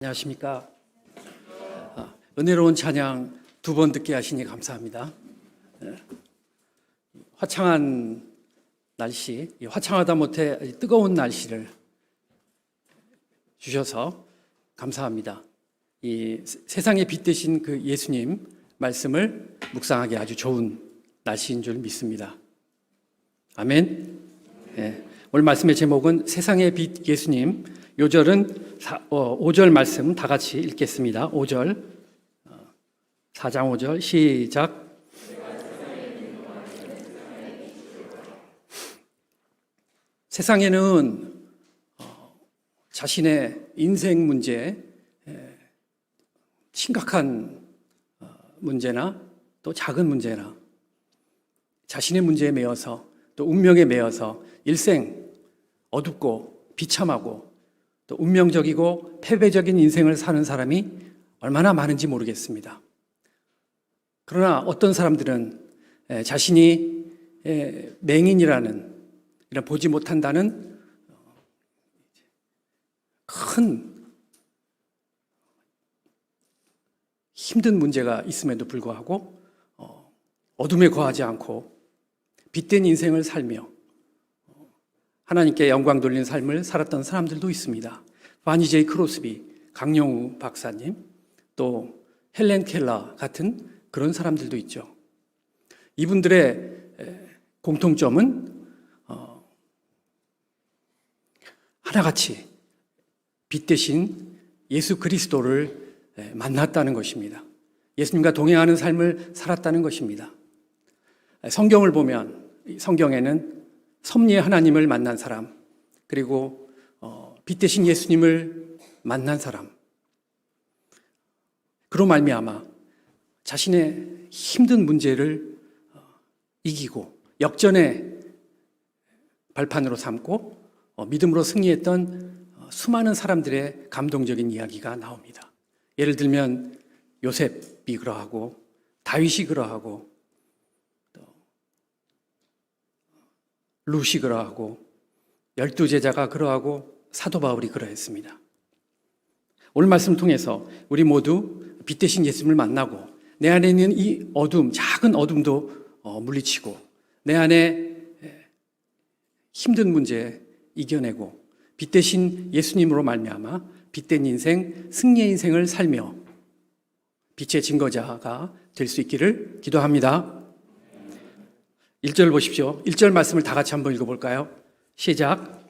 안녕하십니까. 은혜로운 찬양 두 번 듣게 하시니 감사합니다. 화창한 날씨, 화창하다 못해 뜨거운 날씨를 주셔서 감사합니다. 이 세상의 빛 되신 그 예수님 말씀을 묵상하기 아주 좋은 날씨인 줄 믿습니다. 아멘. 오늘 말씀의 제목은 세상의 빛 예수님. 요절은 5절 말씀 다 같이 읽겠습니다. 5절, 4장 5절 시작. 세상에는 자신의 인생 문제, 심각한 문제나 또 작은 문제나 자신의 문제에 매여서 또 운명에 매여서 일생 어둡고 비참하고 또 운명적이고 패배적인 인생을 사는 사람이 얼마나 많은지 모르겠습니다. 그러나 어떤 사람들은 자신이 맹인이라는 이런 보지 못한다는 큰 힘든 문제가 있음에도 불구하고 어둠에 거하지 않고 빛된 인생을 살며 하나님께 영광 돌리는 삶을 살았던 사람들도 있습니다. 바니 제이 크로스비, 강영우 박사님, 또 헬렌 켈러 같은 그런 사람들도 있죠. 이분들의 공통점은 하나같이 빛 대신 예수 그리스도를 만났다는 것입니다. 예수님과 동행하는 삶을 살았다는 것입니다. 성경을 보면 성경에는 섭리의 하나님을 만난 사람, 그리고 빛 대신 예수님을 만난 사람, 그로 말미암아 자신의 힘든 문제를 이기고 역전의 발판으로 삼고 믿음으로 승리했던 수많은 사람들의 감동적인 이야기가 나옵니다. 예를 들면 요셉이 그러하고 다윗이 그러하고 룻이 그러하고 12제자가 그러하고 사도 바울이 그러했습니다. 오늘 말씀 통해서 우리 모두 빛 대신 예수님을 만나고 내 안에 있는 이 어둠, 작은 어둠도 물리치고 내 안에 힘든 문제 이겨내고 빛 대신 예수님으로 말미암아 빛된 인생, 승리의 인생을 살며 빛의 증거자가 될 수 있기를 기도합니다. 1절 보십시오. 1절 말씀을 다 같이 한번 읽어볼까요? 시작.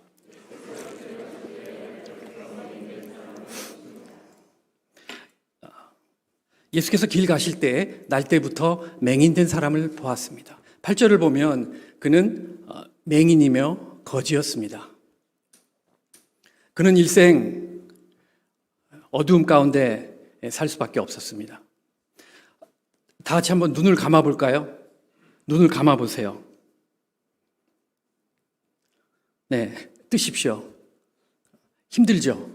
예수께서 길 가실 때 날 때부터 맹인된 사람을 보았습니다. 8절을 보면 그는 맹인이며 거지였습니다. 그는 일생 어두움 가운데 살 수밖에 없었습니다. 다 같이 한번 눈을 감아볼까요? 눈을 감아보세요. 네, 뜨십시오. 힘들죠?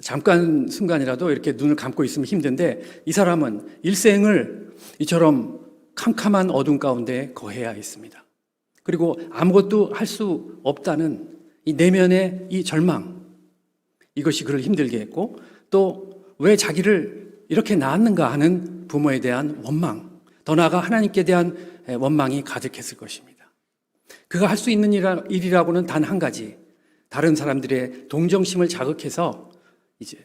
잠깐 순간이라도 이렇게 눈을 감고 있으면 힘든데 이 사람은 일생을 이처럼 캄캄한 어둠 가운데 거해야 했습니다. 그리고 아무것도 할 수 없다는 이 내면의 이 절망, 이것이 그를 힘들게 했고 또 왜 자기를 이렇게 낳았는가 하는 부모에 대한 원망, 더 나아가 하나님께 대한 원망이 가득했을 것입니다. 그가 할 수 있는 일이라고는 단 한 가지, 다른 사람들의 동정심을 자극해서 이제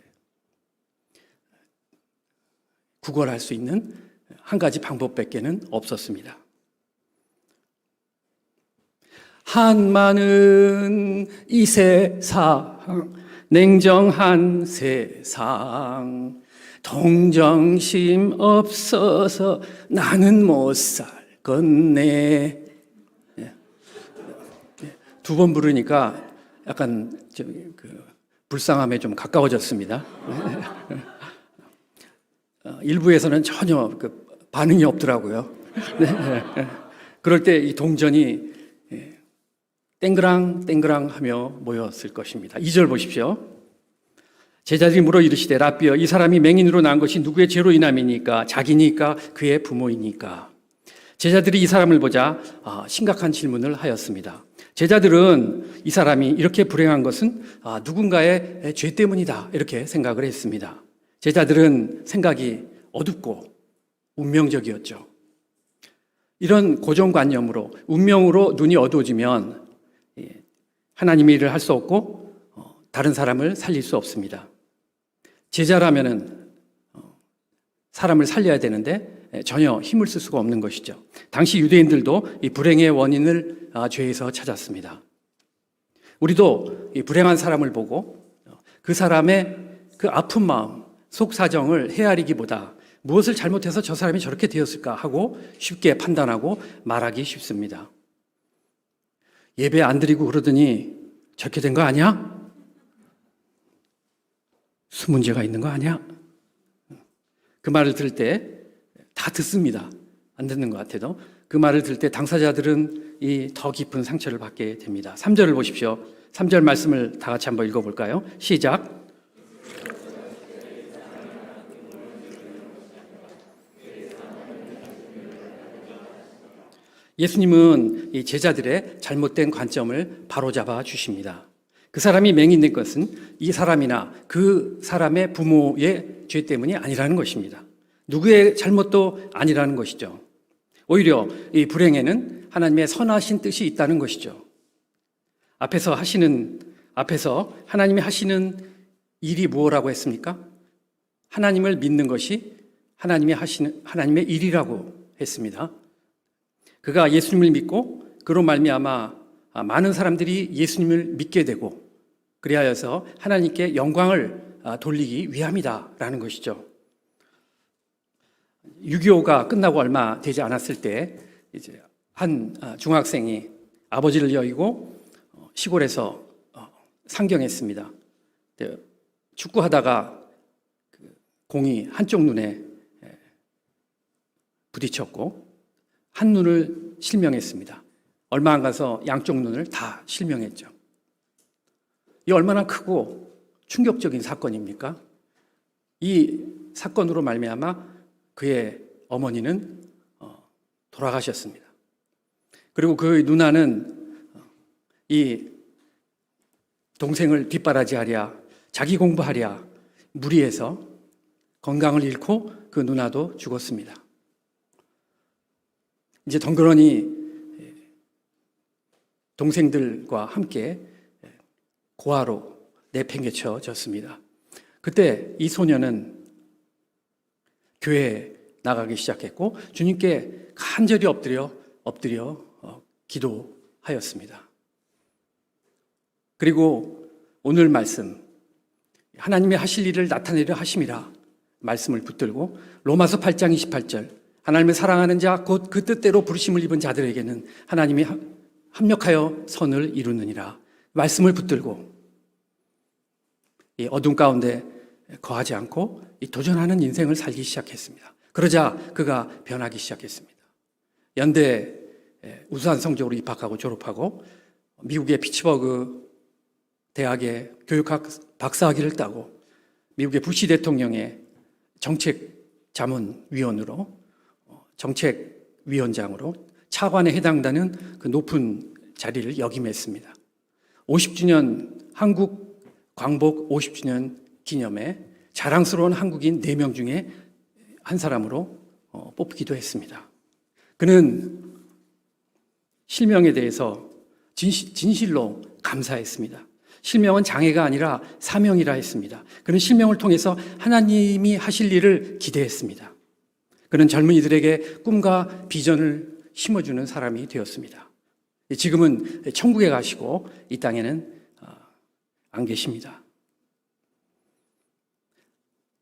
구걸할 수 있는 한 가지 방법밖에는 없었습니다. 한많은 이 세상, 냉정한 세상, 동정심 없어서 나는 못 살겠네. 두 번 부르니까 약간 불쌍함에 좀 가까워졌습니다. 일부에서는 전혀 반응이 없더라고요. 그럴 때 이 동전이 땡그랑 땡그랑 하며 모였을 것입니다. 2절 보십시오. 제자들이 물어 이르시되 라삐여 이 사람이 맹인으로 난 것이 누구의 죄로 인함이니까 자기니까 그의 부모이니까. 제자들이 이 사람을 보자 심각한 질문을 하였습니다. 제자들은 이 사람이 이렇게 불행한 것은 누군가의 죄 때문이다 이렇게 생각을 했습니다. 제자들은 생각이 어둡고 운명적이었죠. 이런 고정관념으로 운명으로 눈이 어두워지면 하나님의 일을 할 수 없고 다른 사람을 살릴 수 없습니다. 제자라면은 사람을 살려야 되는데 전혀 힘을 쓸 수가 없는 것이죠. 당시 유대인들도 이 불행의 원인을 죄에서 찾았습니다. 우리도 이 불행한 사람을 보고 그 사람의 그 아픈 마음, 속 사정을 헤아리기보다 무엇을 잘못해서 저 사람이 저렇게 되었을까 하고 쉽게 판단하고 말하기 쉽습니다. 예배 안 드리고 그러더니 저렇게 된 거 아니야? 수문제가 있는 거 아니야? 그 말을 들을 때 다 듣습니다. 안 듣는 것 같아도 그 말을 들을 때 당사자들은 이 더 깊은 상처를 받게 됩니다. 3절을 보십시오. 3절 말씀을 다 같이 한번 읽어볼까요? 시작. 예수님은 이 제자들의 잘못된 관점을 바로잡아 주십니다. 그 사람이 맹인된 것은 이 사람이나 그 사람의 부모의 죄 때문이 아니라는 것입니다. 누구의 잘못도 아니라는 것이죠. 오히려 이 불행에는 하나님의 선하신 뜻이 있다는 것이죠. 앞에서 하나님이 하시는 일이 무엇이라고 했습니까? 하나님을 믿는 것이 하나님의 일이라고 했습니다. 그가 예수님을 믿고 그로 말미암아 많은 사람들이 예수님을 믿게 되고 그리하여서 하나님께 영광을 돌리기 위함이다라는 것이죠. 6.25가 끝나고 얼마 되지 않았을 때 이제 한 중학생이 아버지를 여의고 시골에서 상경했습니다. 축구하다가 공이 한쪽 눈에 부딪혔고 한 눈을 실명했습니다. 얼마 안 가서 양쪽 눈을 다 실명했죠. 이 얼마나 크고 충격적인 사건입니까? 이 사건으로 말미암아 그의 어머니는 돌아가셨습니다. 그리고 그 누나는 이 동생을 뒷바라지하랴 자기 공부하랴 무리해서 건강을 잃고 그 누나도 죽었습니다. 이제 덩그러니 동생들과 함께 고아로 내팽개쳐졌습니다. 그때 이 소녀는 교회에 나가기 시작했고 주님께 간절히 엎드려 기도하였습니다. 그리고 오늘 말씀 하나님의 하실 일을 나타내려 하심이라 말씀을 붙들고 로마서 8장 28절 하나님을 사랑하는 자 곧 그 뜻대로 부르심을 입은 자들에게는 하나님이 합력하여 선을 이루느니라 말씀을 붙들고 이 어둠 가운데 거하지 않고 이 도전하는 인생을 살기 시작했습니다. 그러자 그가 변하기 시작했습니다. 연대 우수한 성적으로 입학하고 졸업하고 미국의 피츠버그 대학의 교육학 박사학위를 따고 미국의 부시 대통령의 정책자문위원으로 정책위원장으로 차관에 해당되는 그 높은 자리를 역임했습니다. 50주년 한국 광복 50주년 기념에 자랑스러운 한국인 4명 중에 한 사람으로 뽑기도 했습니다. 그는 실명에 대해서 진실로 감사했습니다. 실명은 장애가 아니라 사명이라 했습니다. 그는 실명을 통해서 하나님이 하실 일을 기대했습니다. 그는 젊은이들에게 꿈과 비전을 심어주는 사람이 되었습니다. 지금은 천국에 가시고 이 땅에는 안 계십니다.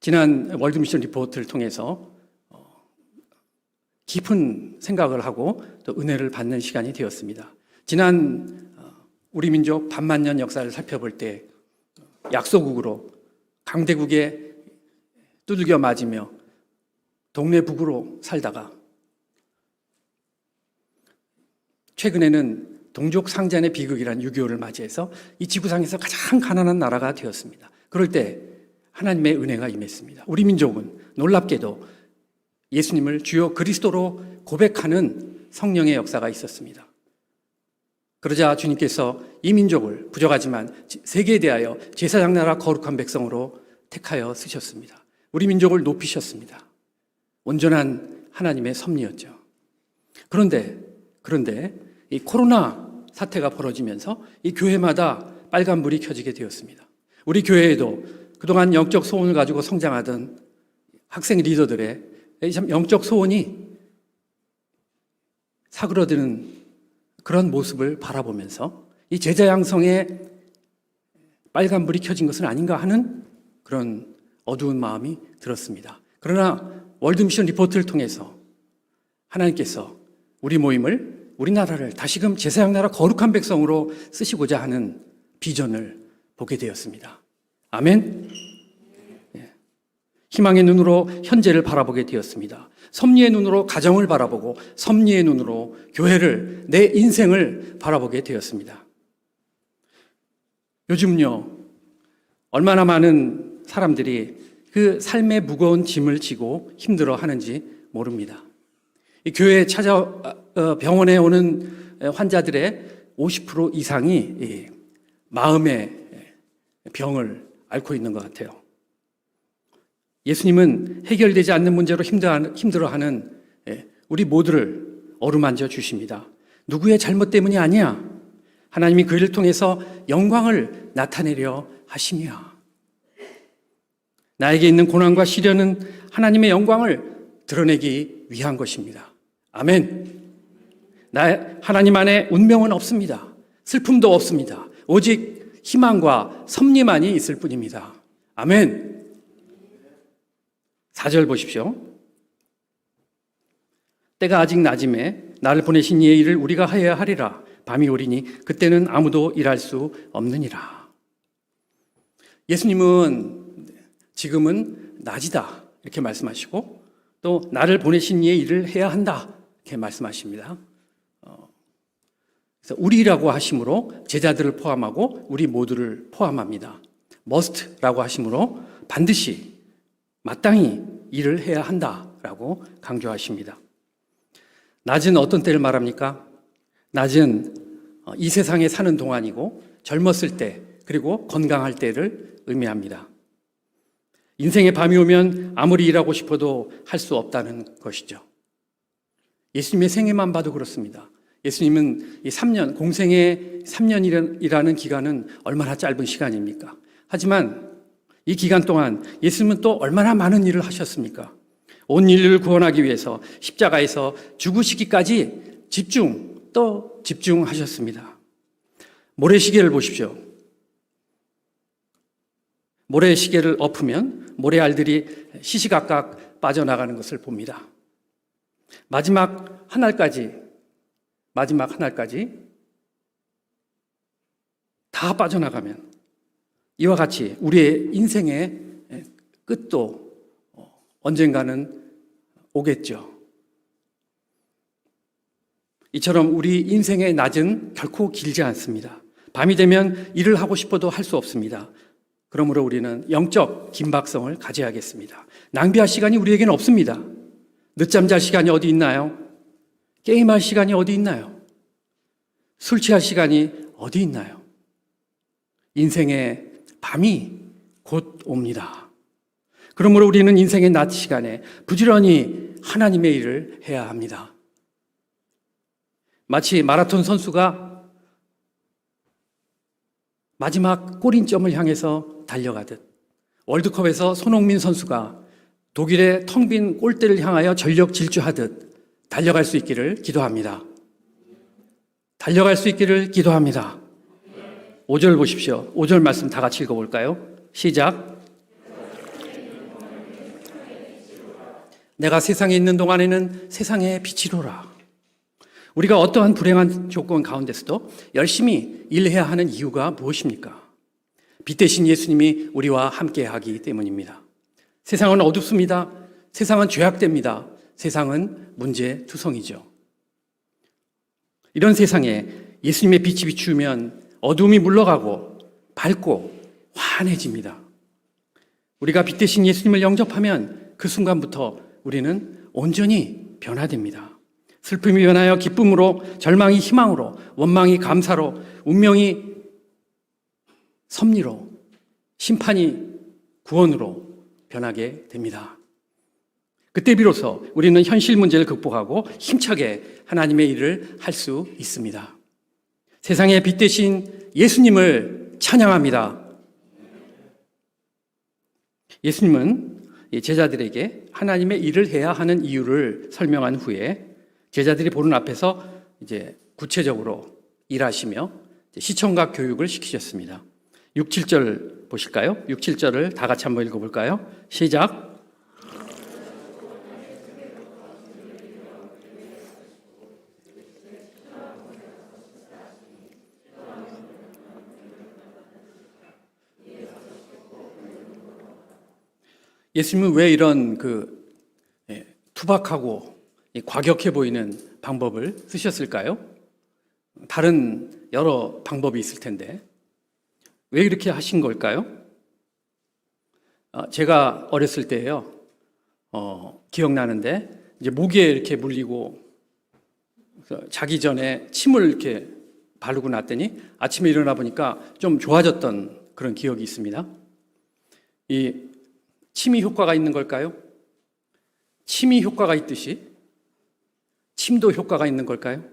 지난 월드미션 리포트를 통해서 깊은 생각을 하고 또 은혜를 받는 시간이 되었습니다. 지난 우리 민족 반만년 역사를 살펴볼 때 약소국으로 강대국에 두들겨 맞으며 동네 북으로 살다가 최근에는 동족 상잔의 비극이란 6.25를 맞이해서 이 지구상에서 가장 가난한 나라가 되었습니다. 그럴 때 하나님의 은혜가 임했습니다. 우리 민족은 놀랍게도 예수님을 주요 그리스도로 고백하는 성령의 역사가 있었습니다. 그러자 주님께서 이 민족을 부족하지만 세계에 대하여 제사장 나라 거룩한 백성으로 택하여 쓰셨습니다. 우리 민족을 높이셨습니다. 온전한 하나님의 섭리였죠. 그런데 이 코로나 사태가 벌어지면서 이 교회마다 빨간불이 켜지게 되었습니다. 우리 교회에도 그동안 영적 소원을 가지고 성장하던 학생 리더들의 영적 소원이 사그러드는 그런 모습을 바라보면서 이 제자 양성에 빨간불이 켜진 것은 아닌가 하는 그런 어두운 마음이 들었습니다. 그러나 월드미션 리포트를 통해서 하나님께서 우리 모임을, 우리나라를 다시금 제사장 나라 거룩한 백성으로 쓰시고자 하는 비전을 보게 되었습니다. 아멘. 희망의 눈으로 현재를 바라보게 되었습니다. 섭리의 눈으로 가정을 바라보고 섭리의 눈으로 교회를, 내 인생을 바라보게 되었습니다. 요즘요, 얼마나 많은 사람들이 그 삶의 무거운 짐을 지고 힘들어 하는지 모릅니다. 이 교회에 병원에 오는 환자들의 50% 이상이 마음의 병을 앓고 있는 것 같아요. 예수님은 해결되지 않는 문제로 힘들어하는 우리 모두를 어루만져 주십니다. 누구의 잘못 때문이 아니야. 하나님이 그 일을 통해서 영광을 나타내려 하심이야. 나에게 있는 고난과 시련은 하나님의 영광을 드러내기 위한 것입니다. 아멘. 하나님 안에 운명은 없습니다. 슬픔도 없습니다. 오직 희망과 섭리만이 있을 뿐입니다. 아멘. 4절 보십시오. 때가 아직 낮음에 나를 보내신 이의 일을 우리가 하여야 하리라. 밤이 오리니 그때는 아무도 일할 수 없느니라. 예수님은 지금은 낮이다 이렇게 말씀하시고 또 나를 보내신 이의 일을 해야 한다 이렇게 말씀하십니다. 그래서 우리라고 하심으로 제자들을 포함하고 우리 모두를 포함합니다. must라고 하심으로 반드시 마땅히 일을 해야 한다라고 강조하십니다. 낮은 어떤 때를 말합니까? 낮은 이 세상에 사는 동안이고 젊었을 때 그리고 건강할 때를 의미합니다. 인생의 밤이 오면 아무리 일하고 싶어도 할 수 없다는 것이죠. 예수님의 생애만 봐도 그렇습니다. 예수님은 이 3년, 공생의 3년이라는 기간은 얼마나 짧은 시간입니까? 하지만 이 기간 동안 예수님은 또 얼마나 많은 일을 하셨습니까? 온 인류를 구원하기 위해서 십자가에서 죽으시기까지 집중하셨습니다. 모래시계를 보십시오. 모래시계를 엎으면 모래알들이 시시각각 빠져나가는 것을 봅니다. 마지막 한 알까지 다 빠져나가면 이와 같이 우리의 인생의 끝도 언젠가는 오겠죠. 이처럼 우리 인생의 낮은 결코 길지 않습니다. 밤이 되면 일을 하고 싶어도 할 수 없습니다. 그러므로 우리는 영적 긴박성을 가져야겠습니다. 낭비할 시간이 우리에게는 없습니다. 늦잠 잘 시간이 어디 있나요? 게임할 시간이 어디 있나요? 술 취할 시간이 어디 있나요? 인생의 밤이 곧 옵니다. 그러므로 우리는 인생의 낮 시간에 부지런히 하나님의 일을 해야 합니다. 마치 마라톤 선수가 마지막 골인점을 향해서 달려가듯 월드컵에서 손흥민 선수가 독일의 텅 빈 골대를 향하여 전력 질주하듯 달려갈 수 있기를 기도합니다. 달려갈 수 있기를 기도합니다. 5절 보십시오. 5절 말씀 다 같이 읽어볼까요? 시작. 내가 세상에 있는 동안에는 세상의 빛이로라. 우리가 어떠한 불행한 조건 가운데서도 열심히 일해야 하는 이유가 무엇입니까? 빛 대신 예수님이 우리와 함께하기 때문입니다. 세상은 어둡습니다. 세상은 죄악됩니다. 세상은 문제투성이죠. 이런 세상에 예수님의 빛이 비추면 어둠이 물러가고 밝고 환해집니다. 우리가 빛 대신 예수님을 영접하면 그 순간부터 우리는 온전히 변화됩니다. 슬픔이 변하여 기쁨으로, 절망이 희망으로, 원망이 감사로, 운명이 섭리로, 심판이 구원으로 변하게 됩니다. 그때 비로소 우리는 현실 문제를 극복하고 힘차게 하나님의 일을 할 수 있습니다. 세상의 빛 대신 예수님을 찬양합니다. 예수님은 제자들에게 하나님의 일을 해야 하는 이유를 설명한 후에 제자들이 보는 앞에서 이제 구체적으로 일하시며 시청각 교육을 시키셨습니다. 6, 7절 보실까요? 6, 7절을 다 같이 한번 읽어볼까요? 시작. 예수님은 왜 이런 투박하고 과격해 보이는 방법을 쓰셨을까요? 다른 여러 방법이 있을 텐데 왜 이렇게 하신 걸까요? 제가 어렸을 때예요. 기억나는데 이제 모기에 이렇게 물리고 자기 전에 침을 이렇게 바르고 났더니 아침에 일어나 보니까 좀 좋아졌던 그런 기억이 있습니다. 이 침이 효과가 있는 걸까요? 침이 효과가 있듯이 침도 효과가 있는 걸까요?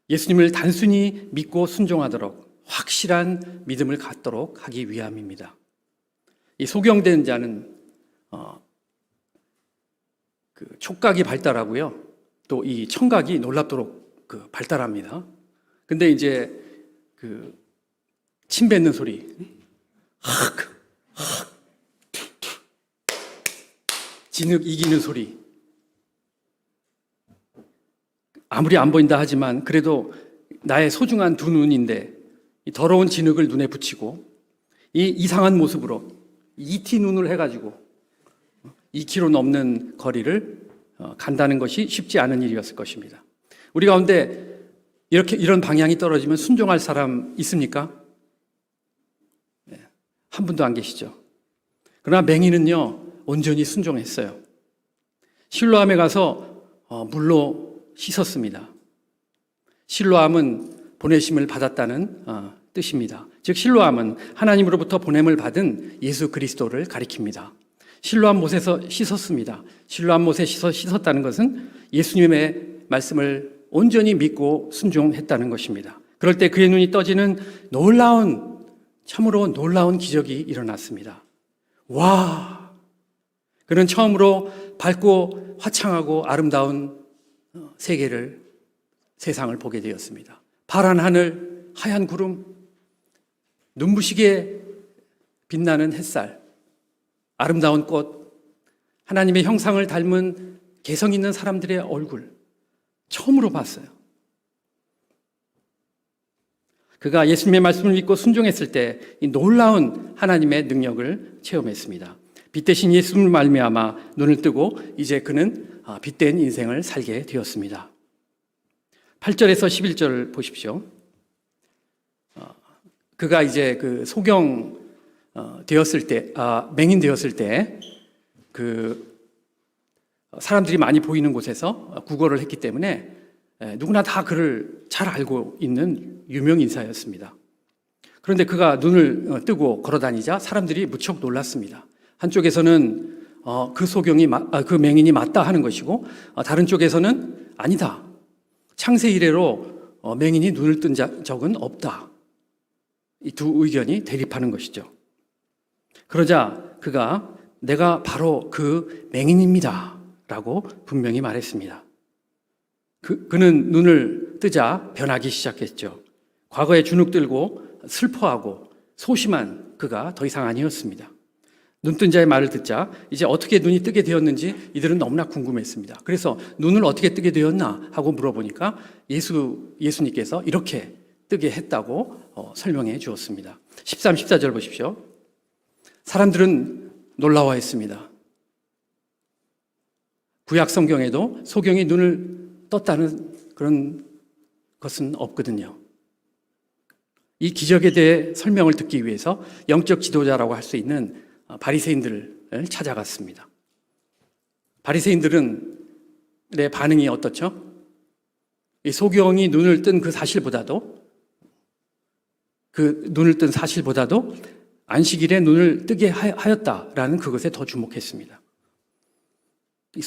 예수님을 단순히 믿고 순종하도록 확실한 믿음을 갖도록 하기 위함입니다. 이 소경된 자는 그 촉각이 발달하고요, 또 이 청각이 놀랍도록 발달합니다. 근데 이제 침 뱉는 소리, 진흙 이기는 소리, 아무리 안 보인다 하지만 그래도 나의 소중한 두 눈인데 이 더러운 진흙을 눈에 붙이고 이 이상한 모습으로 ET 눈을 해가지고 2km 넘는 거리를 간다는 것이 쉽지 않은 일이었을 것입니다. 우리 가운데 이런 방향이 떨어지면 순종할 사람 있습니까? 한 분도 안 계시죠. 그러나 맹인은요 온전히 순종했어요. 실로암에 가서 물로 씻었습니다. 실로암은 보내심을 받았다는 뜻입니다. 즉 실로암은 하나님으로부터 보냄을 받은 예수 그리스도를 가리킵니다. 실로암 못에서 씻었습니다. 실로암 못에 씻었다는 것은 예수님의 말씀을 온전히 믿고 순종했다는 것입니다. 그럴 때 그의 눈이 떠지는 참으로 놀라운 기적이 일어났습니다. 와! 그는 처음으로 밝고 화창하고 아름다운 세상을 보게 되었습니다. 파란 하늘, 하얀 구름, 눈부시게 빛나는 햇살, 아름다운 꽃, 하나님의 형상을 닮은 개성 있는 사람들의 얼굴, 처음으로 봤어요. 그가 예수님의 말씀을 믿고 순종했을 때 이 놀라운 하나님의 능력을 체험했습니다. 빛 대신 예수님을 말미암아 눈을 뜨고 이제 그는 빛된 인생을 살게 되었습니다. 8절에서 11절 보십시오. 그가 이제 소경 되었을 때, 맹인 되었을 때 사람들이 많이 보이는 곳에서 구걸을 했기 때문에 누구나 다 그를 잘 알고 있는 유명 인사였습니다. 그런데 그가 눈을 뜨고 걸어다니자 사람들이 무척 놀랐습니다. 한쪽에서는 그 맹인이 맞다 하는 것이고, 다른 쪽에서는 아니다, 창세 이래로 맹인이 눈을 뜬 적은 없다. 이 두 의견이 대립하는 것이죠. 그러자 그가 내가 바로 그 맹인입니다 라고 분명히 말했습니다. 그는 눈을 뜨자 변하기 시작했죠. 과거에 주눅들고 슬퍼하고 소심한 그가 더 이상 아니었습니다. 눈뜬 자의 말을 듣자 이제 어떻게 눈이 뜨게 되었는지 이들은 너무나 궁금했습니다. 그래서 눈을 어떻게 뜨게 되었나 하고 물어보니까 예수님께서 이렇게 뜨게 했다고 설명해 주었습니다. 13, 14절 보십시오. 사람들은 놀라워했습니다. 구약 성경에도 소경이 눈을 떴다는 그런 것은 없거든요. 이 기적에 대해 설명을 듣기 위해서 영적 지도자라고 할 수 있는 바리새인들을 찾아갔습니다. 바리새인들은 반응이 어떻죠? 이 소경이 눈을 뜬 그 사실보다도 안식일에 눈을 뜨게 하였다라는 그것에 더 주목했습니다. 이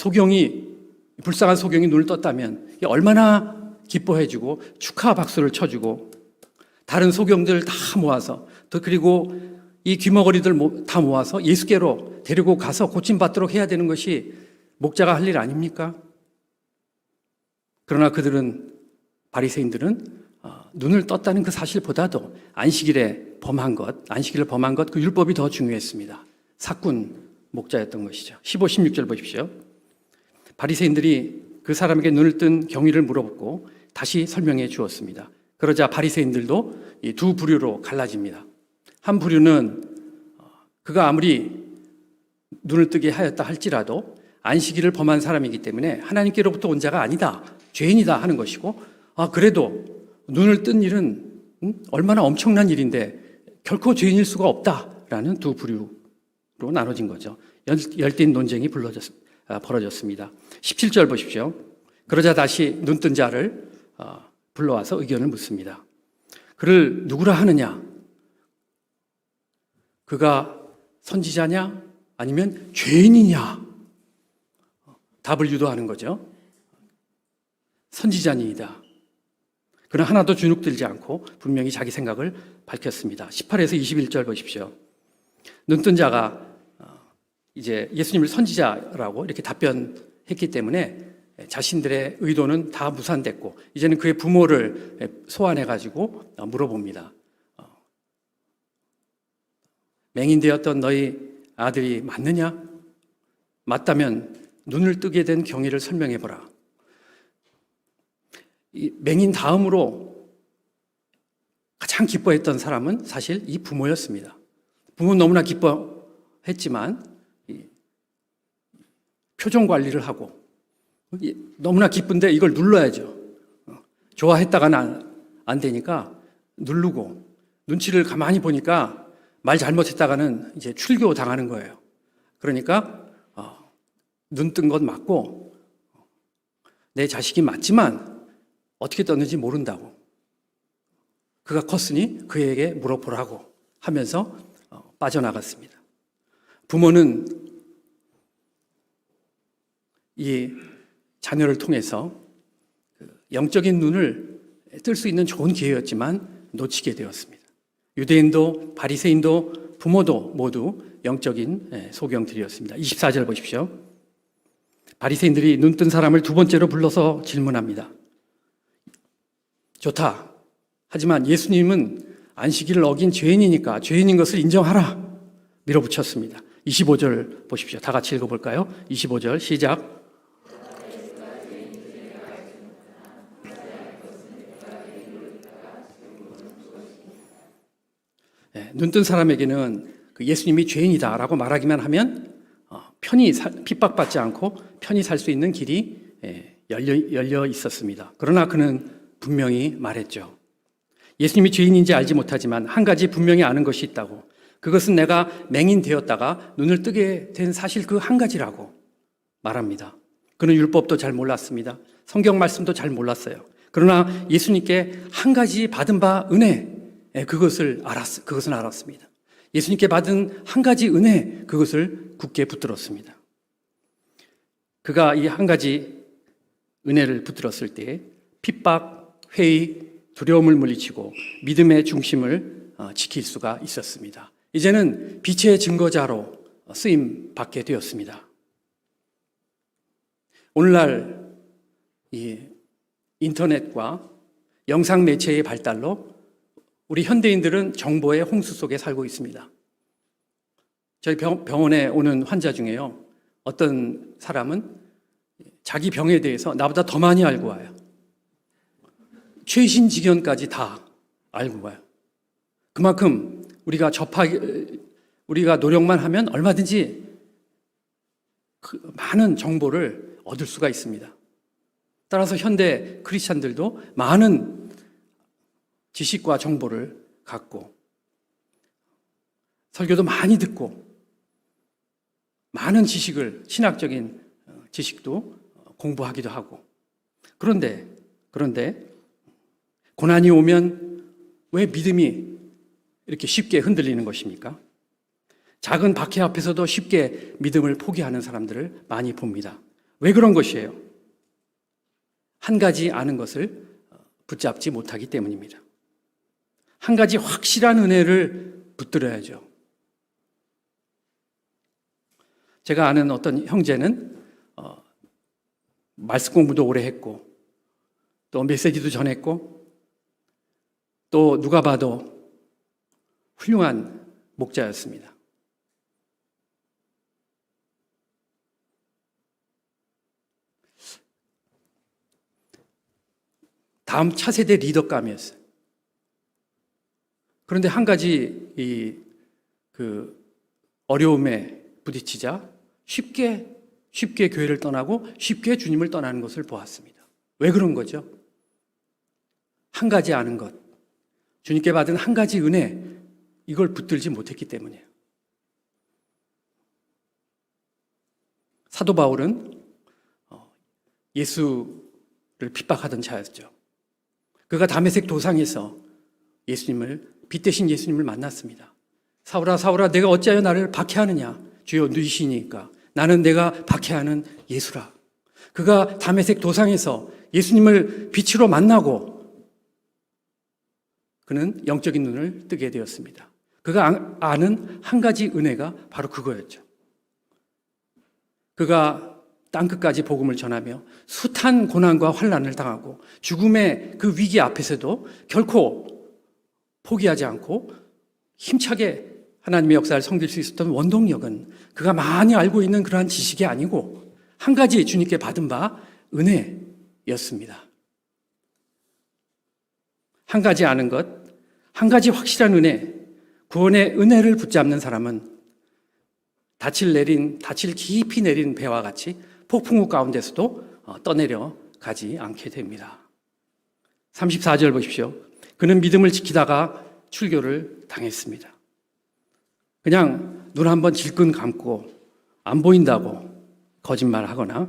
불쌍한 소경이 눈을 떴다면 얼마나 기뻐해주고 축하 박수를 쳐주고 다른 소경들 다 모아서 그리고 이 귀머거리들 다 모아서 예수께로 데리고 가서 고침받도록 해야 되는 것이 목자가 할 일 아닙니까? 그러나 바리새인들은 눈을 떴다는 그 사실보다도 안식일을 범한 것, 그 율법이 더 중요했습니다. 사꾼 목자였던 것이죠. 15, 16절 보십시오. 바리새인들이 그 사람에게 눈을 뜬 경위를 물어보고 다시 설명해 주었습니다. 그러자 바리새인들도 이 두 부류로 갈라집니다. 한 부류는 그가 아무리 눈을 뜨게 하였다 할지라도 안식일을 범한 사람이기 때문에 하나님께로부터 온 자가 아니다, 죄인이다 하는 것이고, 그래도 눈을 뜬 일은 얼마나 엄청난 일인데 결코 죄인일 수가 없다라는 두 부류로 나눠진 거죠. 열띤 논쟁이 벌어졌습니다. 17절 보십시오. 그러자 다시 눈뜬 자를 불러와서 의견을 묻습니다. 그를 누구라 하느냐? 그가 선지자냐? 아니면 죄인이냐? 답을 유도하는 거죠. 선지자니이다. 그는 하나도 주눅들지 않고 분명히 자기 생각을 밝혔습니다. 18에서 21절 보십시오. 눈뜬 자가 이제 예수님을 선지자라고 이렇게 답변했기 때문에 자신들의 의도는 다 무산됐고 이제는 그의 부모를 소환해가지고 물어봅니다. 맹인되었던 너희 아들이 맞느냐? 맞다면 눈을 뜨게 된 경위를 설명해보라. 이 맹인 다음으로 가장 기뻐했던 사람은 사실 이 부모였습니다. 부모는 너무나 기뻐했지만 표정 관리를 하고 너무나 기쁜데 이걸 눌러야죠. 좋아했다가는 안 되니까 누르고 눈치를 가만히 보니까 말 잘못했다가는 이제 출교 당하는 거예요. 그러니까 눈 뜬 것 맞고 내 자식이 맞지만 어떻게 떴는지 모른다고. 그가 컸으니 그에게 물어보라고 하면서 빠져나갔습니다. 부모는 이 자녀를 통해서 영적인 눈을 뜰 수 있는 좋은 기회였지만 놓치게 되었습니다. 유대인도 바리새인도 부모도 모두 영적인 소경들이었습니다. 24절 보십시오. 바리새인들이 눈뜬 사람을 두 번째로 불러서 질문합니다. 좋다. 하지만 예수님은 안식일을 어긴 죄인이니까 죄인인 것을 인정하라. 밀어붙였습니다. 25절 보십시오. 다 같이 읽어볼까요? 25절 시작. 눈뜬 사람에게는 예수님이 죄인이다라고 말하기만 하면 편히 핍박받지 않고 편히 살 수 있는 길이 열려 있었습니다. 그러나 그는 분명히 말했죠. 예수님이 죄인인지 알지 못하지만 한 가지 분명히 아는 것이 있다고. 그것은 내가 맹인 되었다가 눈을 뜨게 된 사실 그 한 가지라고 말합니다. 그는 율법도 잘 몰랐습니다. 성경 말씀도 잘 몰랐어요. 그러나 예수님께 한 가지 받은 바 은혜, 그것은 알았습니다. 예수님께 받은 한 가지 은혜, 그것을 굳게 붙들었습니다. 그가 이 한 가지 은혜를 붙들었을 때 핍박, 회의, 두려움을 물리치고 믿음의 중심을 지킬 수가 있었습니다. 이제는 빛의 증거자로 쓰임 받게 되었습니다. 오늘날 이 인터넷과 영상 매체의 발달로 우리 현대인들은 정보의 홍수 속에 살고 있습니다. 저희 병원에 오는 환자 중에요. 어떤 사람은 자기 병에 대해서 나보다 더 많이 알고 와요. 최신 지견까지 다 알고 와요. 그만큼 우리가 노력만 하면 얼마든지 많은 정보를 얻을 수가 있습니다. 따라서 현대 크리스찬들도 많은 지식과 정보를 갖고 설교도 많이 듣고 많은 지식을, 신학적인 지식도 공부하기도 하고. 그런데 고난이 오면 왜 믿음이 이렇게 쉽게 흔들리는 것입니까? 작은 박해 앞에서도 쉽게 믿음을 포기하는 사람들을 많이 봅니다. 왜 그런 것이에요? 한 가지 아는 것을 붙잡지 못하기 때문입니다. 한 가지 확실한 은혜를 붙들어야죠. 제가 아는 어떤 형제는 말씀 공부도 오래 했고 또 메시지도 전했고 또 누가 봐도 훌륭한 목자였습니다. 다음 차세대 리더감이었어요. 그런데 한 가지 어려움에 부딪히자 쉽게 교회를 떠나고 쉽게 주님을 떠나는 것을 보았습니다. 왜 그런 거죠? 한 가지 아는 것, 주님께 받은 한 가지 은혜, 이걸 붙들지 못했기 때문이에요. 사도 바울은 예수를 핍박하던 자였죠. 그가 다메섹 도상에서 빛 대신 예수님을 만났습니다. 사울아 사울아 내가 어찌하여 나를 박해하느냐? 주여 누이시니까 나는 내가 박해하는 예수라. 그가 다메섹 도상에서 예수님을 빛으로 만나고 그는 영적인 눈을 뜨게 되었습니다. 그가 아는 한 가지 은혜가 바로 그거였죠. 그가 땅끝까지 복음을 전하며 숱한 고난과 환난을 당하고 죽음의 그 위기 앞에서도 결코 포기하지 않고 힘차게 하나님의 역사를 섬길 수 있었던 원동력은 그가 많이 알고 있는 그러한 지식이 아니고 한 가지 주님께 받은 바 은혜였습니다. 한 가지 아는 것, 한 가지 확실한 은혜, 구원의 은혜를 붙잡는 사람은 닻을 깊이 내린 배와 같이 폭풍우 가운데서도 떠내려 가지 않게 됩니다. 34절 보십시오. 그는 믿음을 지키다가 출교를 당했습니다. 그냥 눈 한번 질끈 감고 안 보인다고 거짓말하거나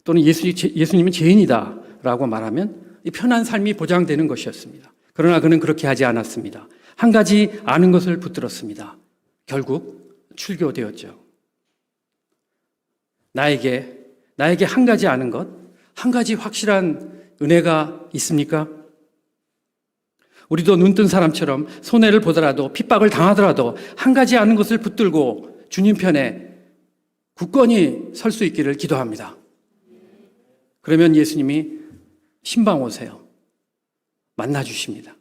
또는 예수님은 죄인이다 라고 말하면 이 편한 삶이 보장되는 것이었습니다. 그러나 그는 그렇게 하지 않았습니다. 한 가지 아는 것을 붙들었습니다. 결국 출교되었죠. 나에게 한 가지 아는 것, 한 가지 확실한 은혜가 있습니까? 우리도 눈뜬 사람처럼 손해를 보더라도 핍박을 당하더라도 한 가지 아는 것을 붙들고 주님 편에 굳건히 설 수 있기를 기도합니다. 그러면 예수님이 신방 오세요. 만나주십니다.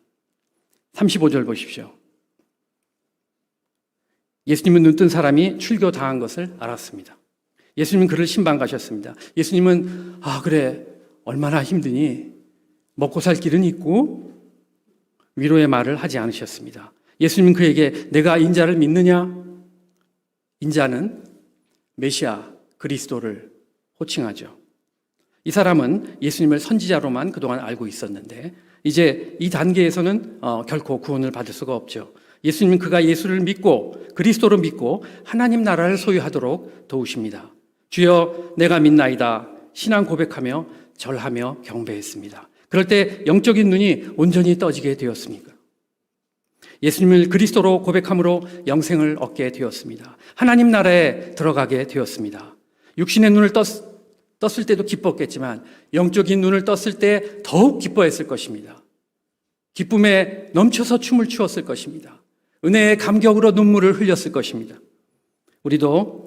35절 보십시오. 예수님은 눈뜬 사람이 출교당한 것을 알았습니다. 예수님은 그를 신방 가셨습니다. 예수님은 그래 얼마나 힘드니 먹고 살 길은 있고 위로의 말을 하지 않으셨습니다. 예수님은 그에게 내가 인자를 믿느냐? 인자는 메시아 그리스도를 호칭하죠. 이 사람은 예수님을 선지자로만 그동안 알고 있었는데 이제 이 단계에서는 결코 구원을 받을 수가 없죠. 예수님은 그가 예수를 믿고 그리스도를 믿고 하나님 나라를 소유하도록 도우십니다. 주여 내가 믿나이다 신앙 고백하며 절하며 경배했습니다. 그럴 때 영적인 눈이 온전히 떠지게 되었습니까? 예수님을 그리스도로 고백함으로 영생을 얻게 되었습니다. 하나님 나라에 들어가게 되었습니다. 육신의 눈을 떴을 때도 기뻤겠지만 영적인 눈을 떴을 때 더욱 기뻐했을 것입니다. 기쁨에 넘쳐서 춤을 추었을 것입니다. 은혜의 감격으로 눈물을 흘렸을 것입니다. 우리도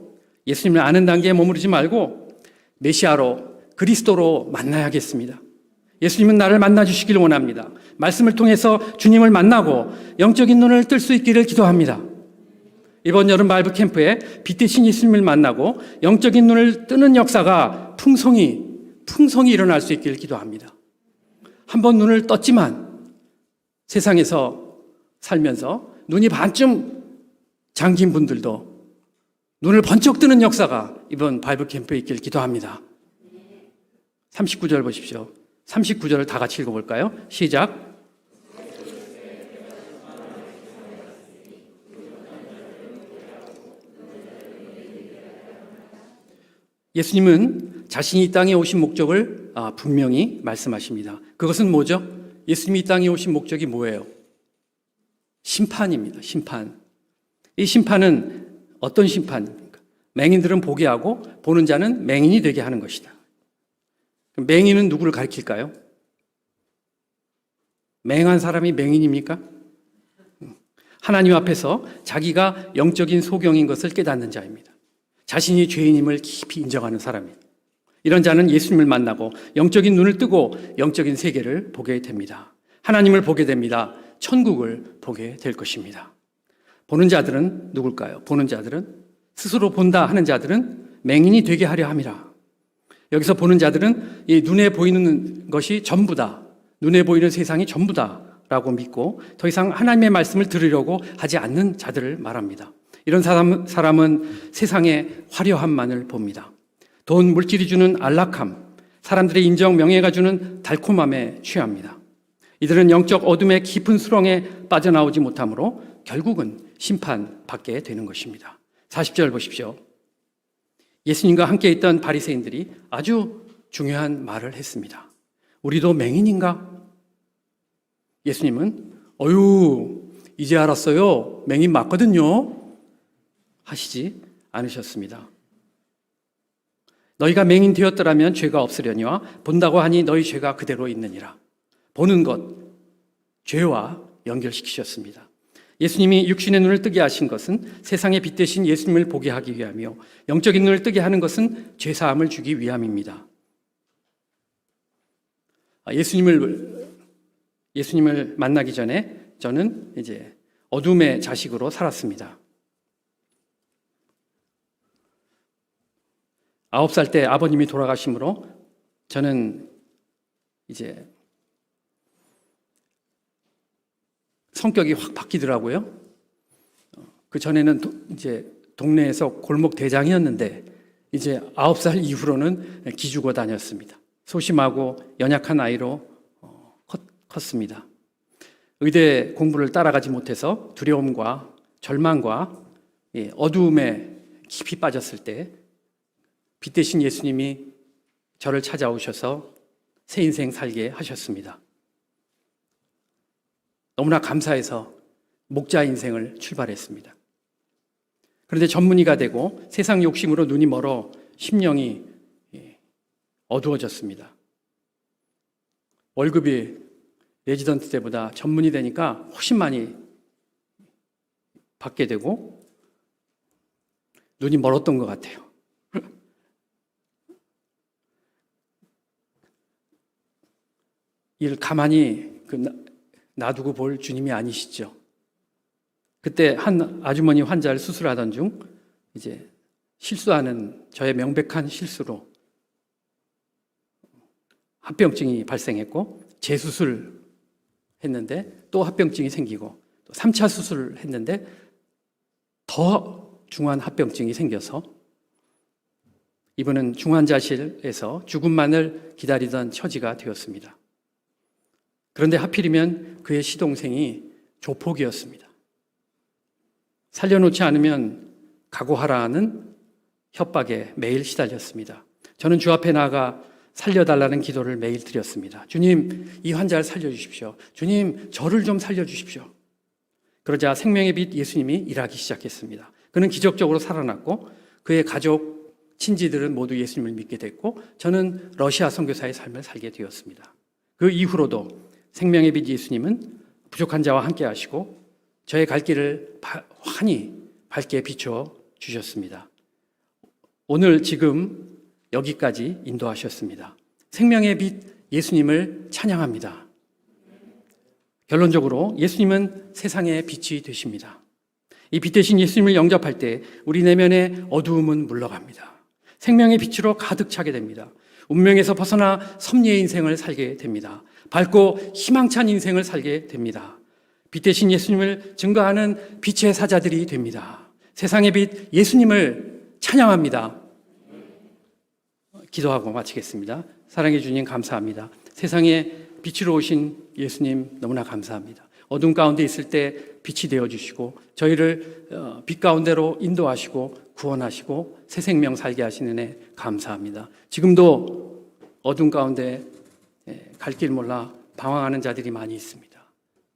예수님을 아는 단계에 머무르지 말고 메시아로 그리스도로 만나야겠습니다. 예수님은 나를 만나주시길 원합니다. 말씀을 통해서 주님을 만나고 영적인 눈을 뜰 수 있기를 기도합니다. 이번 여름 바이블 캠프에 빛 대신 예수님을 만나고 영적인 눈을 뜨는 역사가 풍성히 일어날 수 있기를 기도합니다. 한번 눈을 떴지만 세상에서 살면서 눈이 반쯤 잠긴 분들도 눈을 번쩍 뜨는 역사가 이번 바이블 캠프에 있기를 기도합니다. 39절 보십시오. 39절을 다 같이 읽어볼까요? 시작. 예수님은 자신이 이 땅에 오신 목적을 분명히 말씀하십니다. 그것은 뭐죠? 예수님이 이 땅에 오신 목적이 뭐예요? 심판입니다. 심판. 이 심판은 어떤 심판입니까? 맹인들은 보게 하고 보는 자는 맹인이 되게 하는 것이다. 맹인은 누구를 가리킬까요? 맹한 사람이 맹인입니까? 하나님 앞에서 자기가 영적인 소경인 것을 깨닫는 자입니다. 자신이 죄인임을 깊이 인정하는 사람입니다. 이런 자는 예수님을 만나고 영적인 눈을 뜨고 영적인 세계를 보게 됩니다. 하나님을 보게 됩니다. 천국을 보게 될 것입니다. 보는 자들은 누굴까요? 보는 자들은 스스로 본다 하는 자들은 맹인이 되게 하려 함이라. 여기서 보는 자들은 이 눈에 보이는 것이 전부다. 눈에 보이는 세상이 전부다라고 믿고 더 이상 하나님의 말씀을 들으려고 하지 않는 자들을 말합니다. 이런 사람은 세상의 화려함만을 봅니다. 돈, 물질이 주는 안락함, 사람들의 인정, 명예가 주는 달콤함에 취합니다. 이들은 영적 어둠의 깊은 수렁에 빠져나오지 못하므로 결국은 심판받게 되는 것입니다. 40절 보십시오. 예수님과 함께 있던 바리새인들이 아주 중요한 말을 했습니다. 우리도 맹인인가? 예수님은 이제 알았어요. 맹인 맞거든요. 하시지 않으셨습니다. 너희가 맹인 되었더라면 죄가 없으려니와 본다고 하니 너희 죄가 그대로 있느니라. 보는 것, 죄와 연결시키셨습니다. 예수님이 육신의 눈을 뜨게 하신 것은 세상의 빛 대신 예수님을 보게 하기 위함이요, 영적인 눈을 뜨게 하는 것은 죄사함을 주기 위함입니다. 예수님을 만나기 전에 저는 이제 어둠의 자식으로 살았습니다. 9살 때 아버님이 돌아가심으로 저는 이제 성격이 확 바뀌더라고요. 그 전에는 이제 동네에서 골목 대장이었는데 이제 9살 이후로는 기죽어 다녔습니다. 소심하고 연약한 아이로 컸습니다. 의대 공부를 따라가지 못해서 두려움과 절망과 어두움에 깊이 빠졌을 때 빛 대신 예수님이 저를 찾아오셔서 새 인생 살게 하셨습니다. 너무나 감사해서 목자 인생을 출발했습니다. 그런데 전문의가 되고 세상 욕심으로 눈이 멀어 심령이 어두워졌습니다. 월급이 레지던트 때보다 전문의 되니까 훨씬 많이 받게 되고 눈이 멀었던 것 같아요. 이를 가만히 놔두고 볼 주님이 아니시죠. 그때 한 아주머니 환자를 수술하던 중 이제 실수하는 저의 명백한 실수로 합병증이 발생했고 재수술 했는데 또 합병증이 생기고 또 3차 수술을 했는데 더 중한 합병증이 생겨서 이분은 중환자실에서 죽음만을 기다리던 처지가 되었습니다. 그런데 하필이면 그의 시동생이 조폭이었습니다. 살려놓지 않으면 각오하라는 협박에 매일 시달렸습니다. 저는 주 앞에 나가 살려달라는 기도를 매일 드렸습니다. 주님, 이 환자를 살려주십시오. 주님, 저를 좀 살려주십시오. 그러자 생명의 빛 예수님이 일하기 시작했습니다. 그는 기적적으로 살아났고 그의 가족, 친지들은 모두 예수님을 믿게 됐고 저는 러시아 선교사의 삶을 살게 되었습니다. 그 이후로도 생명의 빛 예수님은 부족한 자와 함께 하시고 저의 갈 길을 환히 밝게 비춰 주셨습니다. 오늘 지금 여기까지 인도하셨습니다. 생명의 빛 예수님을 찬양합니다. 결론적으로 예수님은 세상의 빛이 되십니다. 이 빛 대신 예수님을 영접할 때 우리 내면의 어두움은 물러갑니다. 생명의 빛으로 가득 차게 됩니다. 운명에서 벗어나 섭리의 인생을 살게 됩니다. 밝고 희망찬 인생을 살게 됩니다. 빛 대신 예수님을 증거하는 빛의 사자들이 됩니다. 세상의 빛 예수님을 찬양합니다. 기도하고 마치겠습니다. 사랑해 주님 감사합니다. 세상에 빛으로 오신 예수님 너무나 감사합니다. 어둠 가운데 있을 때 빛이 되어주시고 저희를 빛 가운데로 인도하시고 구원하시고 새 생명 살게 하시는 애 감사합니다. 지금도 어둠 가운데 갈 길 몰라 방황하는 자들이 많이 있습니다.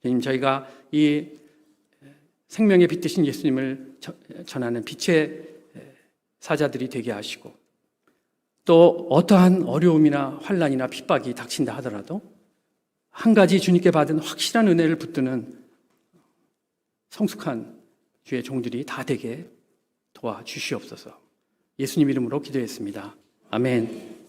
주님, 저희가 이 생명의 빛 되신 예수님을 전하는 빛의 사자들이 되게 하시고, 또 어떠한 어려움이나 환난이나 핍박이 닥친다 하더라도 한 가지 주님께 받은 확실한 은혜를 붙드는 성숙한 주의 종들이 다 되게 도와주시옵소서. 예수님 이름으로 기도했습니다. 아멘.